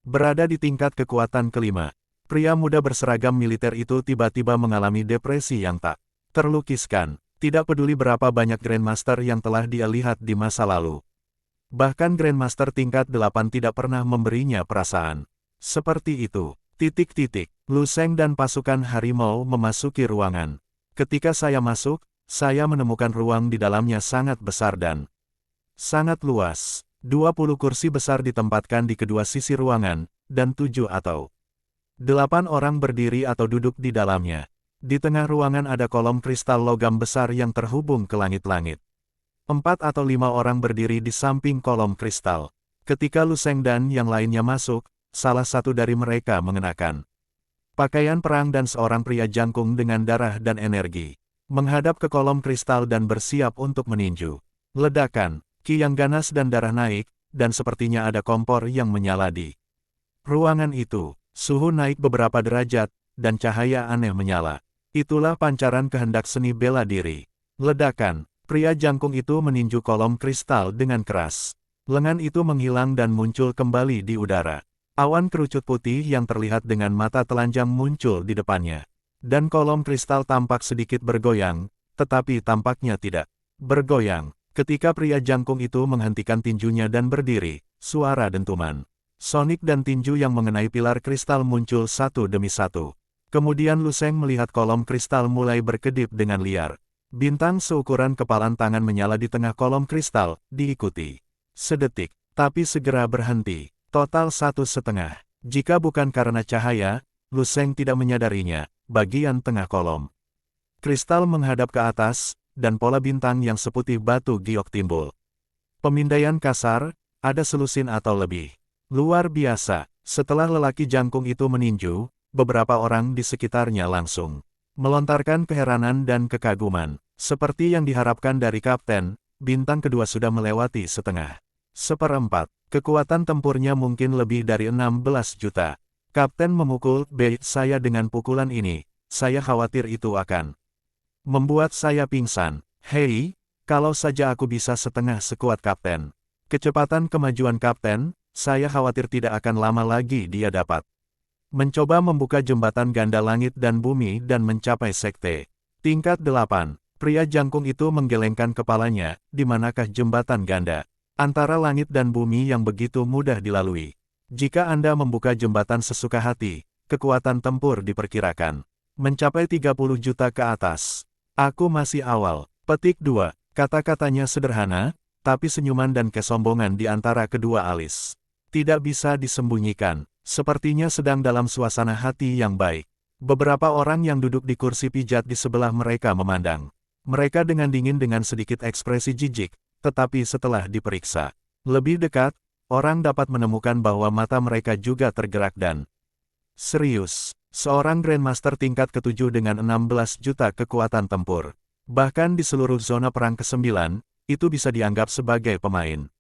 berada di tingkat kekuatan kelima. Pria muda berseragam militer itu tiba-tiba mengalami depresi yang tak terlukiskan. Tidak peduli berapa banyak Grandmaster yang telah dia lihat di masa lalu. Bahkan Grandmaster tingkat 8 tidak pernah memberinya perasaan seperti itu. Lu Sheng dan pasukan harimau memasuki ruangan. Ketika saya masuk, saya menemukan ruang di dalamnya sangat besar dan sangat luas. 20 kursi besar ditempatkan di kedua sisi ruangan, dan 7 atau 8 orang berdiri atau duduk di dalamnya. Di tengah ruangan ada kolom kristal logam besar yang terhubung ke langit-langit. 4 atau 5 orang berdiri di samping kolom kristal. Ketika Lu Sheng dan yang lainnya masuk, salah satu dari mereka mengenakan pakaian perang dan seorang pria jangkung dengan darah dan energi menghadap ke kolom kristal dan bersiap untuk meninju. Ledakan, ki yang ganas dan darah naik, dan sepertinya ada kompor yang menyala di ruangan itu. Suhu naik beberapa derajat, dan cahaya aneh menyala. Itulah pancaran kehendak seni bela diri. Ledakan, pria jangkung itu meninju kolom kristal dengan keras. Lengan itu menghilang dan muncul kembali di udara. Awan kerucut putih yang terlihat dengan mata telanjang muncul di depannya. Dan kolom kristal tampak sedikit bergoyang, tetapi tampaknya tidak bergoyang. Ketika pria jangkung itu menghentikan tinjunya dan berdiri, suara dentuman sonik dan tinju yang mengenai pilar kristal muncul satu demi satu. Kemudian Lu Sheng melihat kolom kristal mulai berkedip dengan liar. Bintang seukuran kepalan tangan menyala di tengah kolom kristal, diikuti sedetik, tapi segera berhenti. Total 1,5. Jika bukan karena cahaya, Lu Sheng tidak menyadarinya. Bagian tengah kolom kristal menghadap ke atas, dan pola bintang yang seputih batu giok timbul. Pemindaian kasar, ada selusin atau lebih. Luar biasa, setelah lelaki jangkung itu meninju, beberapa orang di sekitarnya langsung melontarkan keheranan dan kekaguman. Seperti yang diharapkan dari kapten, bintang kedua sudah melewati setengah seperempat. Kekuatan tempurnya mungkin lebih dari 16 juta. Kapten memukul bait saya dengan pukulan ini. Saya khawatir itu akan membuat saya pingsan. Hei, kalau saja aku bisa setengah sekuat kapten. Kecepatan kemajuan kapten, saya khawatir tidak akan lama lagi dia dapat mencoba membuka jembatan ganda langit dan bumi dan mencapai sekte. Tingkat 8. Pria jangkung itu menggelengkan kepalanya, di manakah jembatan ganda antara langit dan bumi yang begitu mudah dilalui? Jika Anda membuka jembatan sesuka hati, kekuatan tempur diperkirakan mencapai 30 juta ke atas. Aku masih awal. Petik 2. Kata-katanya sederhana, tapi senyuman dan kesombongan di antara kedua alis tidak bisa disembunyikan. Sepertinya sedang dalam suasana hati yang baik. Beberapa orang yang duduk di kursi pijat di sebelah mereka memandang mereka dengan dingin dengan sedikit ekspresi jijik, tetapi setelah diperiksa lebih dekat, orang dapat menemukan bahwa mata mereka juga tergerak dan serius. Seorang Grandmaster tingkat ke-7 dengan 16 juta kekuatan tempur. Bahkan di seluruh zona perang ke-9, itu bisa dianggap sebagai pemain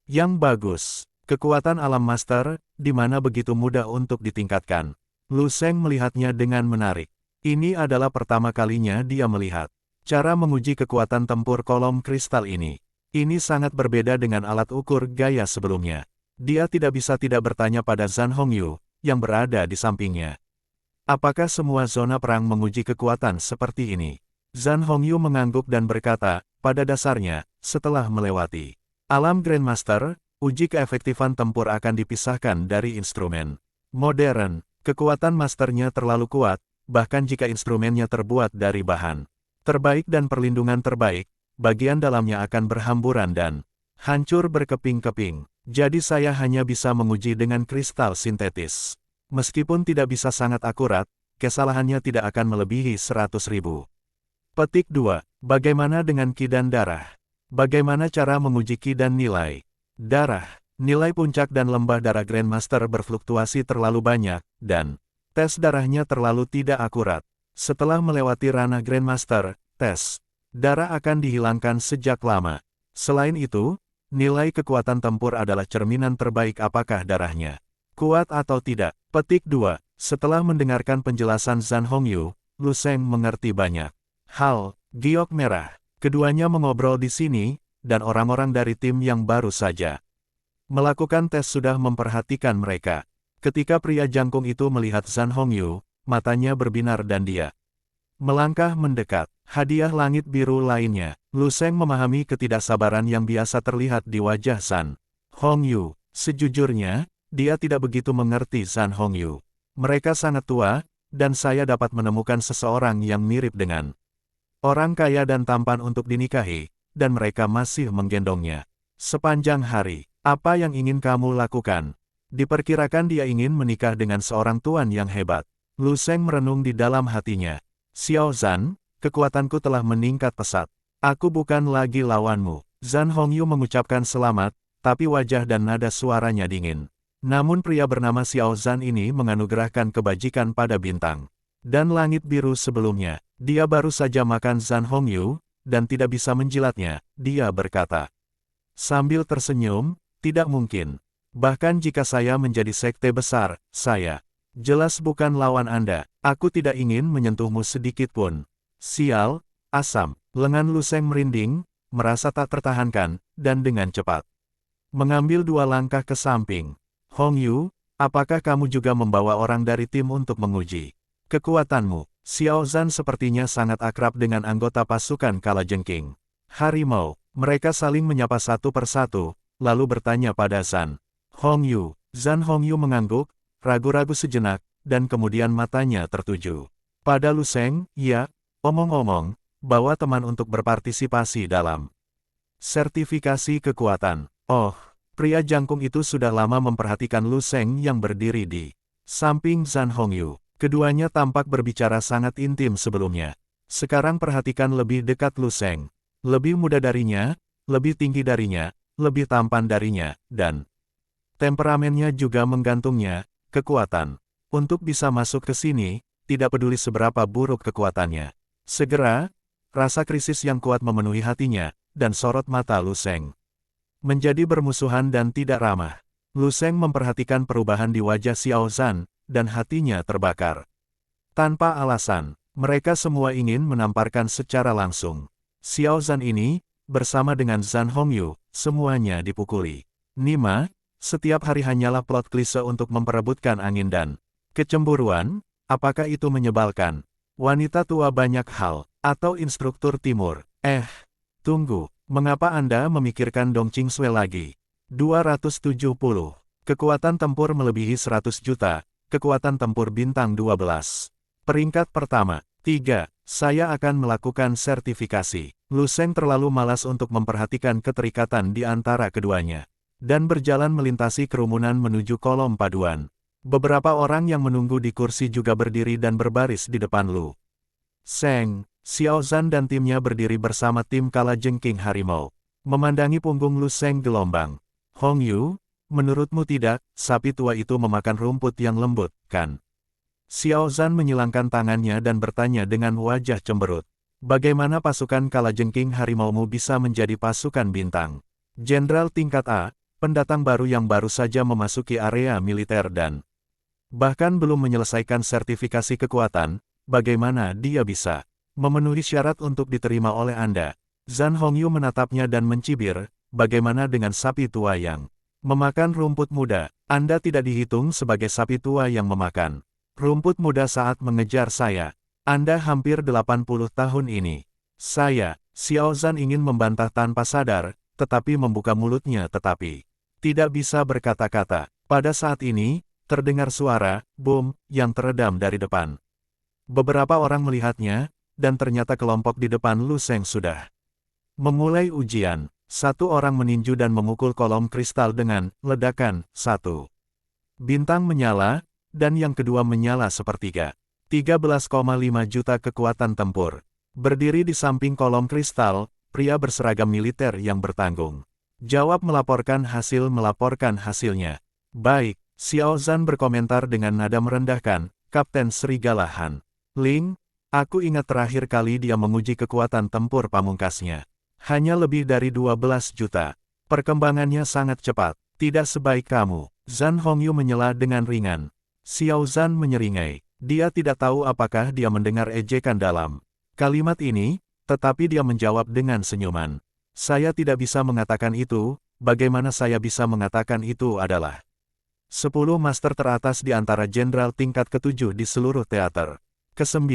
yang bagus. Kekuatan alam master, di mana begitu mudah untuk ditingkatkan. Lu Sheng melihatnya dengan menarik. Ini adalah pertama kalinya dia melihat cara menguji kekuatan tempur kolom kristal ini. Ini sangat berbeda dengan alat ukur gaya sebelumnya. Dia tidak bisa tidak bertanya pada Zhan Hongyu, yang berada di sampingnya. Apakah semua zona perang menguji kekuatan seperti ini? Zhan Hongyu mengangguk dan berkata, pada dasarnya, setelah melewati alam Grandmaster, uji keefektifan tempur akan dipisahkan dari instrumen modern. Kekuatan masternya terlalu kuat, bahkan jika instrumennya terbuat dari bahan terbaik dan perlindungan terbaik, bagian dalamnya akan berhamburan dan hancur berkeping-keping. Jadi saya hanya bisa menguji dengan kristal sintetis. Meskipun tidak bisa sangat akurat, kesalahannya tidak akan melebihi 100.000. Petik 2. Bagaimana dengan Qi dan darah? Bagaimana cara menguji Qi dan nilai darah? Nilai puncak dan lembah darah Grandmaster berfluktuasi terlalu banyak, dan tes darahnya terlalu tidak akurat. Setelah melewati ranah Grandmaster, tes darah akan dihilangkan sejak lama. Selain itu, nilai kekuatan tempur adalah cerminan terbaik apakah darahnya kuat atau tidak. Petik 2. Setelah mendengarkan penjelasan Zhan Hongyu, Lu Sheng mengerti banyak hal. Giok merah. Keduanya mengobrol di sini, dan orang-orang dari tim yang baru saja melakukan tes sudah memperhatikan mereka. Ketika pria jangkung itu melihat Zhan Hongyu, matanya berbinar dan dia melangkah mendekat. Hadiah langit biru lainnya. Lu Sheng memahami ketidaksabaran yang biasa terlihat di wajah Zhan Hongyu. Sejujurnya, dia tidak begitu mengerti Zhan Hongyu. Mereka sangat tua, dan saya dapat menemukan seseorang yang mirip dengan orang kaya dan tampan untuk dinikahi, dan mereka masih menggendongnya sepanjang hari. Apa yang ingin kamu lakukan? Diperkirakan dia ingin menikah dengan seorang tuan yang hebat. Lu Sheng merenung di dalam hatinya. Xiao Zhan, kekuatanku telah meningkat pesat. Aku bukan lagi lawanmu. Zhan Hongyu mengucapkan selamat, tapi wajah dan nada suaranya dingin. Namun pria bernama Xiao Zhan ini menganugerahkan kebajikan pada bintang dan langit biru sebelumnya. Dia baru saja makan Zhan Hongyu, dan tidak bisa menjilatnya, dia berkata. Sambil tersenyum, tidak mungkin. Bahkan jika saya menjadi sekte besar, saya jelas bukan lawan Anda. Aku tidak ingin menyentuhmu sedikit pun. Sial, asam. Lengan Lu Sheng merinding, merasa tak tertahankan, dan dengan cepat mengambil 2 langkah ke samping. Hongyu, apakah kamu juga membawa orang dari tim untuk menguji kekuatanmu? Xiao Zhan sepertinya sangat akrab dengan anggota pasukan kalajengking harimau. Mereka saling menyapa satu persatu, lalu bertanya pada Zhan Hongyu. Zhan Hongyu mengangguk, ragu-ragu sejenak, dan kemudian matanya tertuju pada Lu Sheng. Ya, omong-omong, bawa teman untuk berpartisipasi dalam sertifikasi kekuatan. Oh, pria jangkung itu sudah lama memperhatikan Lu Sheng yang berdiri di samping Zhan Hongyu. Keduanya tampak berbicara sangat intim sebelumnya. Sekarang perhatikan lebih dekat Lu Sheng. Lebih muda darinya, lebih tinggi darinya, lebih tampan darinya, dan temperamennya juga menggantungnya, kekuatan. Untuk bisa masuk ke sini, tidak peduli seberapa buruk kekuatannya. Segera, rasa krisis yang kuat memenuhi hatinya, dan sorot mata Lu Sheng menjadi bermusuhan dan tidak ramah. Lu Sheng memperhatikan perubahan di wajah Xiao Zhan, dan hatinya terbakar. Tanpa alasan, mereka semua ingin menamparkan secara langsung. Xiao Zhan ini, bersama dengan Zhan Hongyu, semuanya dipukuli. Nima, setiap hari hanyalah plot klise untuk memperebutkan angin dan kecemburuan. Apakah itu menyebalkan? Wanita tua banyak hal, atau instruktur timur? Tunggu, mengapa Anda memikirkan Dong Qingsui lagi? 270. Kekuatan tempur melebihi 100 juta, kekuatan tempur bintang 12. Peringkat pertama. 3. Saya akan melakukan sertifikasi. Lu Sheng terlalu malas untuk memperhatikan keterikatan di antara keduanya, dan berjalan melintasi kerumunan menuju kolom paduan. Beberapa orang yang menunggu di kursi juga berdiri dan berbaris di depan Lu Sheng. Xiao Zhan dan timnya berdiri bersama tim kalajengking harimau, memandangi punggung Lu Sheng gelombang. Hongyu, menurutmu tidak, sapi tua itu memakan rumput yang lembut, kan? Xiao Zhan menyilangkan tangannya dan bertanya dengan wajah cemberut. Bagaimana pasukan kalajengking harimaumu bisa menjadi pasukan bintang? Jenderal tingkat A, pendatang baru yang baru saja memasuki area militer dan bahkan belum menyelesaikan sertifikasi kekuatan, bagaimana dia bisa memenuhi syarat untuk diterima oleh Anda? Zhan Hongyu menatapnya dan mencibir, bagaimana dengan sapi tua yang memakan rumput muda? Anda tidak dihitung sebagai sapi tua yang memakan rumput muda saat mengejar saya. Anda hampir 80 tahun ini. Saya, Xiao Zhan ingin membantah tanpa sadar, tetapi membuka mulutnya tetapi tidak bisa berkata-kata. Pada saat ini, terdengar suara, boom, yang teredam dari depan. Beberapa orang melihatnya, dan ternyata kelompok di depan Lu Sheng sudah memulai ujian. Satu orang meninju dan memukul kolom kristal dengan ledakan. Satu bintang menyala, dan yang kedua menyala sepertiga. 13,5 juta kekuatan tempur. Berdiri di samping kolom kristal, pria berseragam militer yang bertanggung jawab melaporkan hasilnya. Baik, Xiao Zhan berkomentar dengan nada merendahkan, Kapten Serigala Han Ling, aku ingat terakhir kali dia menguji kekuatan tempur pamungkasnya. Hanya lebih dari 12 juta. Perkembangannya sangat cepat, tidak sebaik kamu. Zhan Hongyu menyela dengan ringan. Xiao Zhan menyeringai. Dia tidak tahu apakah dia mendengar ejekan dalam kalimat ini, tetapi dia menjawab dengan senyuman. Saya tidak bisa mengatakan itu, bagaimana saya bisa mengatakan itu adalah 10 master teratas di antara jenderal tingkat ke-7 di seluruh teater. Ke-9,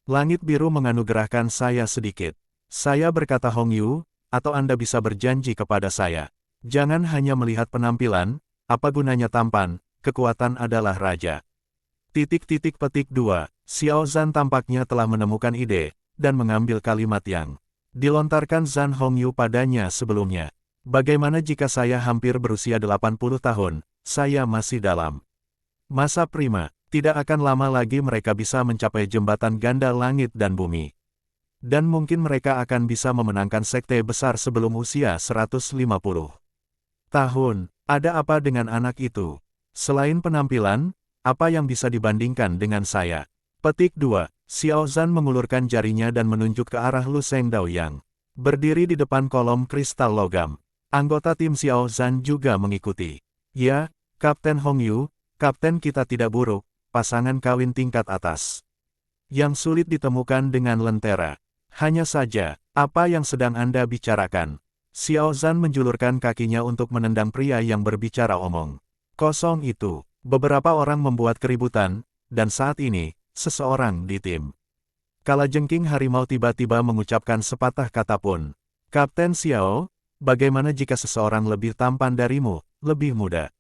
langit biru menganugerahkan saya sedikit. Saya berkata Hongyu, atau Anda bisa berjanji kepada saya. Jangan hanya melihat penampilan, apa gunanya tampan, kekuatan adalah raja. Petik 2, Xiao Zhan tampaknya telah menemukan ide, dan mengambil kalimat yang dilontarkan Zhan Hongyu padanya sebelumnya. Bagaimana jika saya hampir berusia 80 tahun, saya masih dalam masa prima. Tidak akan lama lagi mereka bisa mencapai jembatan ganda langit dan bumi. Dan mungkin mereka akan bisa memenangkan sekte besar sebelum usia 150 tahun. Ada apa dengan anak itu? Selain penampilan, apa yang bisa dibandingkan dengan saya? Petik 2. Xiao Zhan mengulurkan jarinya dan menunjuk ke arah Lu Sheng Daoyang. Berdiri di depan kolom kristal logam. Anggota tim Xiao Zhan juga mengikuti. Ya, Kapten Hongyu, Kapten kita tidak buruk. Pasangan kawin tingkat atas yang sulit ditemukan dengan lentera. Hanya saja, apa yang sedang Anda bicarakan? Xiao Zhan menjulurkan kakinya untuk menendang pria yang berbicara omong kosong itu. Beberapa orang membuat keributan, dan saat ini, seseorang di tim Kalajengking Harimau tiba-tiba mengucapkan sepatah kata pun. Kapten Xiao, bagaimana jika seseorang lebih tampan darimu, lebih muda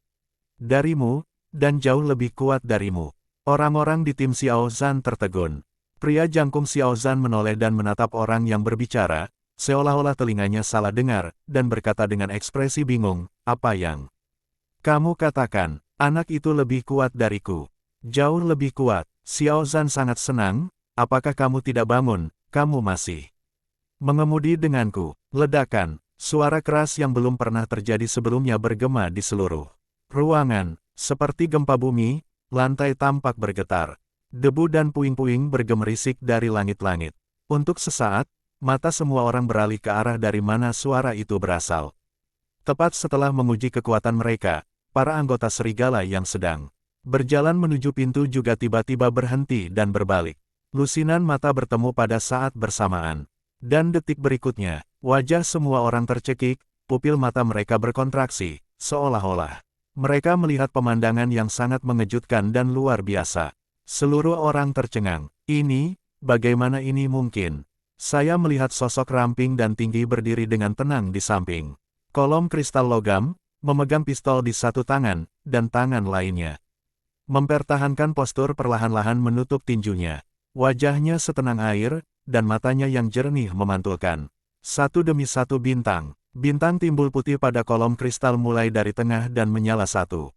darimu, dan jauh lebih kuat darimu? Orang-orang di tim Xiao Zhan tertegun. Pria jangkung Xiao Zhan menoleh dan menatap orang yang berbicara, seolah-olah telinganya salah dengar, dan berkata dengan ekspresi bingung, apa yang kamu katakan? Anak itu lebih kuat dariku. Jauh lebih kuat. Xiao Zhan sangat senang, apakah kamu tidak bangun, kamu masih mengemudi denganku. Ledakan, suara keras yang belum pernah terjadi sebelumnya bergema di seluruh ruangan, seperti gempa bumi. Lantai tampak bergetar. Debu dan puing-puing bergemerisik dari langit-langit. Untuk sesaat, mata semua orang beralih ke arah dari mana suara itu berasal. Tepat setelah menguji kekuatan mereka, para anggota serigala yang sedang berjalan menuju pintu juga tiba-tiba berhenti dan berbalik. Lusinan mata bertemu pada saat bersamaan. Dan detik berikutnya, wajah semua orang tercekik, pupil mata mereka berkontraksi, seolah-olah mereka melihat pemandangan yang sangat mengejutkan dan luar biasa. Seluruh orang tercengang. Ini, bagaimana ini mungkin? Saya melihat sosok ramping dan tinggi berdiri dengan tenang di samping kolom kristal logam, memegang pistol di satu tangan, dan tangan lainnya mempertahankan postur perlahan-lahan menutup tinjunya. Wajahnya setenang air, dan matanya yang jernih memantulkan. Satu demi satu bintang. Bintang timbul putih pada kolom kristal mulai dari tengah dan menyala satu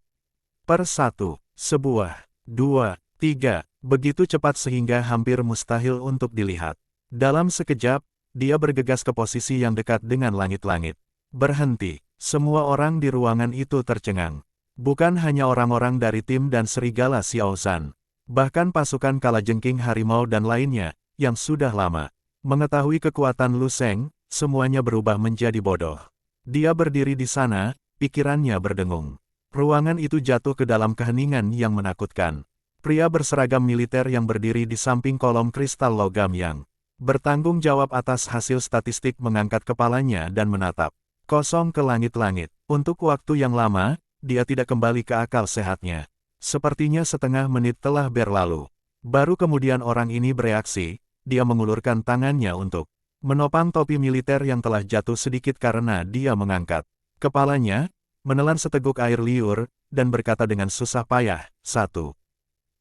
per satu. Sebuah, dua, tiga, begitu cepat sehingga hampir mustahil untuk dilihat. Dalam sekejap, dia bergegas ke posisi yang dekat dengan langit-langit. Berhenti. Semua orang di ruangan itu tercengang. Bukan hanya orang-orang dari tim dan serigala Xiao Zhan. Bahkan pasukan Kalajengking Harimau dan lainnya, yang sudah lama mengetahui kekuatan Lu Sheng, semuanya berubah menjadi bodoh. Dia berdiri di sana, pikirannya berdengung. Ruangan itu jatuh ke dalam keheningan yang menakutkan. Pria berseragam militer yang berdiri di samping kolom kristal logam yang bertanggung jawab atas hasil statistik mengangkat kepalanya dan menatap kosong ke langit-langit. Untuk waktu yang lama, dia tidak kembali ke akal sehatnya. Sepertinya setengah menit telah berlalu. Baru kemudian orang ini bereaksi, dia mengulurkan tangannya untuk menopang topi militer yang telah jatuh sedikit karena dia mengangkat kepalanya, menelan seteguk air liur, dan berkata dengan susah payah, 1,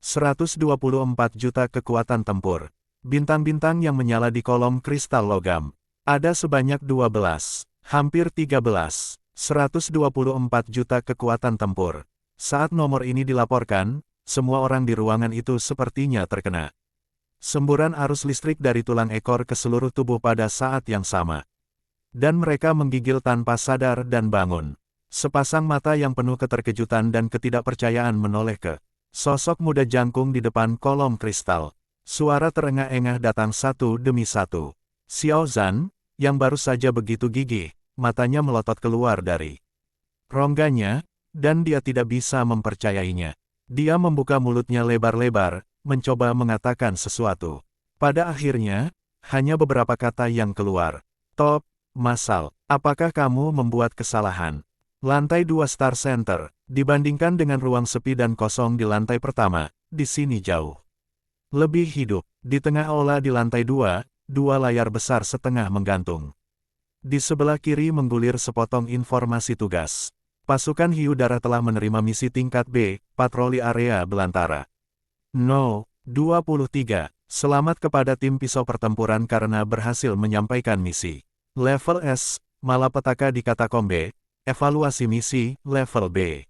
124 juta kekuatan tempur. Bintang-bintang yang menyala di kolom kristal logam. Ada sebanyak 12, hampir 13, 124 juta kekuatan tempur. Saat nomor ini dilaporkan, semua orang di ruangan itu sepertinya terkena semburan arus listrik dari tulang ekor ke seluruh tubuh pada saat yang sama. Dan mereka menggigil tanpa sadar dan bangun. Sepasang mata yang penuh keterkejutan dan ketidakpercayaan menoleh ke sosok muda jangkung di depan kolom kristal. Suara terengah-engah datang satu demi satu. Xiao Zhan, yang baru saja begitu gigih, matanya melotot keluar dari rongganya, dan dia tidak bisa mempercayainya. Dia membuka mulutnya lebar-lebar, mencoba mengatakan sesuatu. Pada akhirnya, hanya beberapa kata yang keluar. Top, Masal, apakah kamu membuat kesalahan? Lantai 2 Star Center, dibandingkan dengan ruang sepi dan kosong di lantai pertama, di sini jauh lebih hidup. Di tengah aula di lantai 2, dua layar besar setengah menggantung. Di sebelah kiri menggulir sepotong informasi tugas. Pasukan Hiu Darah telah menerima misi tingkat B, patroli area belantara. 23. Selamat kepada tim pisau pertempuran karena berhasil menyampaikan misi. Level S, malapetaka di katakombe, evaluasi misi, level B.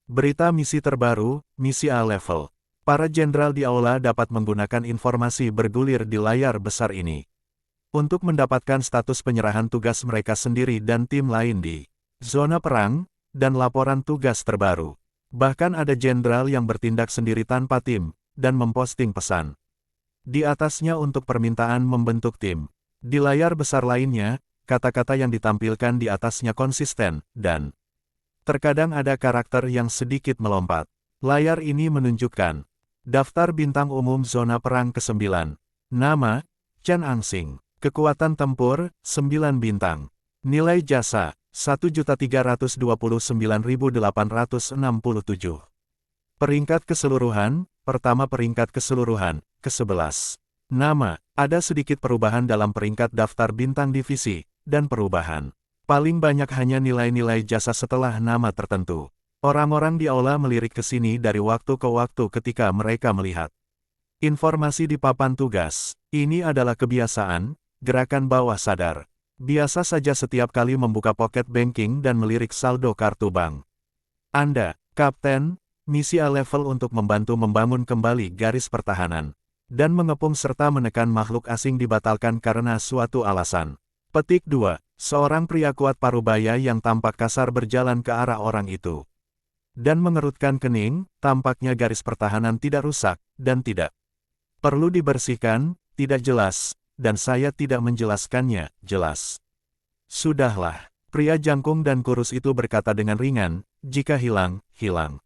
Berita misi terbaru, misi A level. Para jenderal di aula dapat menggunakan informasi bergulir di layar besar ini untuk mendapatkan status penyerahan tugas mereka sendiri dan tim lain di zona perang, dan laporan tugas terbaru. Bahkan ada jenderal yang bertindak sendiri tanpa tim, dan memposting pesan di atasnya untuk permintaan membentuk tim. Di layar besar lainnya, kata-kata yang ditampilkan di atasnya konsisten, dan terkadang ada karakter yang sedikit melompat. Layar ini menunjukkan daftar bintang umum zona perang ke-9. Nama, Chen Anxing. Kekuatan tempur, 9 bintang. Nilai jasa, 1.329.867. Peringkat keseluruhan, pertama peringkat keseluruhan, ke-11. Nama, ada sedikit perubahan dalam peringkat daftar bintang divisi, dan perubahan paling banyak hanya nilai-nilai jasa setelah nama tertentu. Orang-orang di aula melirik ke sini dari waktu ke waktu ketika mereka melihat informasi di papan tugas. Ini adalah kebiasaan, gerakan bawah sadar. Biasa saja setiap kali membuka pocket banking dan melirik saldo kartu bank. Anda, Kapten, misi A level untuk membantu membangun kembali garis pertahanan dan mengepung serta menekan makhluk asing dibatalkan karena suatu alasan. Petik 2. Seorang pria kuat parubaya yang tampak kasar berjalan ke arah orang itu dan mengerutkan kening. Tampaknya garis pertahanan tidak rusak, dan tidak perlu dibersihkan, tidak jelas, dan saya tidak menjelaskannya, jelas. Sudahlah, pria jangkung dan kurus itu berkata dengan ringan, jika hilang, hilang.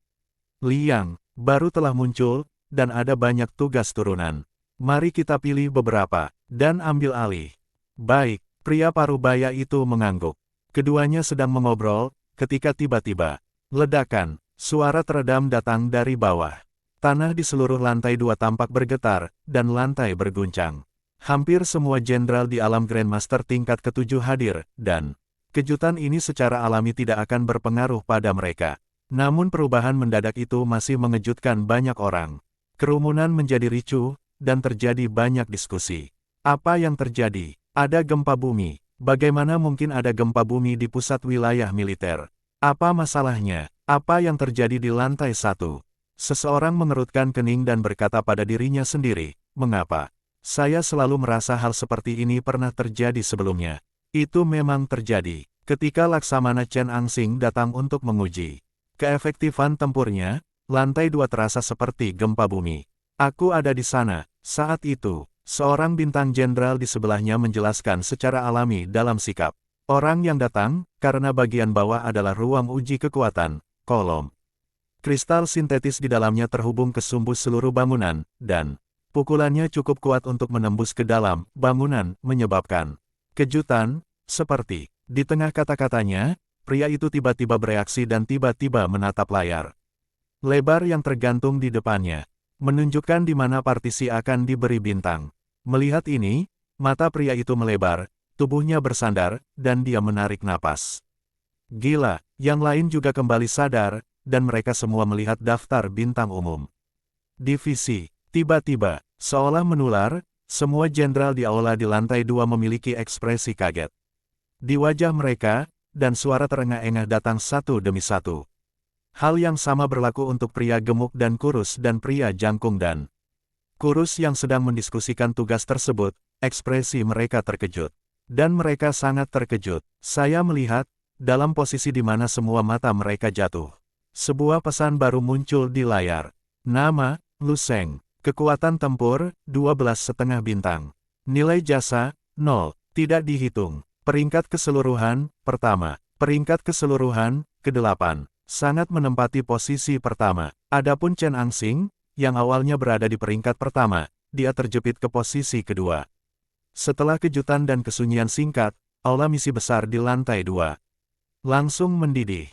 Liang, baru telah muncul, dan ada banyak tugas turunan. Mari kita pilih beberapa, dan ambil alih. Baik, pria parubaya itu mengangguk. Keduanya sedang mengobrol, ketika tiba-tiba ledakan, suara teredam datang dari bawah. Tanah di seluruh lantai 2 tampak bergetar, dan lantai berguncang. Hampir semua jenderal di alam Grandmaster tingkat ke-7 hadir, dan kejutan ini secara alami tidak akan berpengaruh pada mereka. Namun perubahan mendadak itu masih mengejutkan banyak orang. Kerumunan menjadi ricuh, dan terjadi banyak diskusi. Apa yang terjadi? Ada gempa bumi. Bagaimana mungkin ada gempa bumi di pusat wilayah militer? Apa masalahnya? Apa yang terjadi di lantai 1? Seseorang mengerutkan kening dan berkata pada dirinya sendiri, mengapa? Saya selalu merasa hal seperti ini pernah terjadi sebelumnya. Itu memang terjadi, ketika Laksamana Chen Anxing datang untuk menguji keefektifan tempurnya. Lantai 2 terasa seperti gempa bumi. Aku ada di sana, saat itu. Seorang bintang jenderal di sebelahnya menjelaskan secara alami dalam sikap. Orang yang datang, karena bagian bawah adalah ruang uji kekuatan, kolom kristal sintetis di dalamnya terhubung ke sumbu seluruh bangunan, dan pukulannya cukup kuat untuk menembus ke dalam bangunan, menyebabkan kejutan. Seperti di tengah kata-katanya, pria itu tiba-tiba bereaksi dan tiba-tiba menatap layar lebar yang tergantung di depannya, menunjukkan di mana partisi akan diberi bintang. Melihat ini, mata pria itu melebar, tubuhnya bersandar, dan dia menarik napas. Gila, yang lain juga kembali sadar, dan mereka semua melihat daftar bintang umum. Divisi. Tiba-tiba, seolah menular, semua jenderal di aula di lantai 2 memiliki ekspresi kaget. Di wajah mereka, dan suara terengah-engah datang satu demi satu. Hal yang sama berlaku untuk pria gemuk dan kurus dan pria jangkung dan kurus yang sedang mendiskusikan tugas tersebut. Ekspresi mereka terkejut. Dan mereka sangat terkejut. Saya melihat, dalam posisi di mana semua mata mereka jatuh. Sebuah pesan baru muncul di layar. Nama, Lu Sheng. Kekuatan tempur, 12,5 bintang. Nilai jasa, 0. Tidak dihitung. Peringkat keseluruhan, pertama. Peringkat keseluruhan, ke-8. Sangat menempati posisi pertama. Adapun Chen Angxing, yang awalnya berada di peringkat pertama, dia terjepit ke posisi kedua. Setelah kejutan dan kesunyian singkat, aula misi besar di lantai 2 langsung mendidih.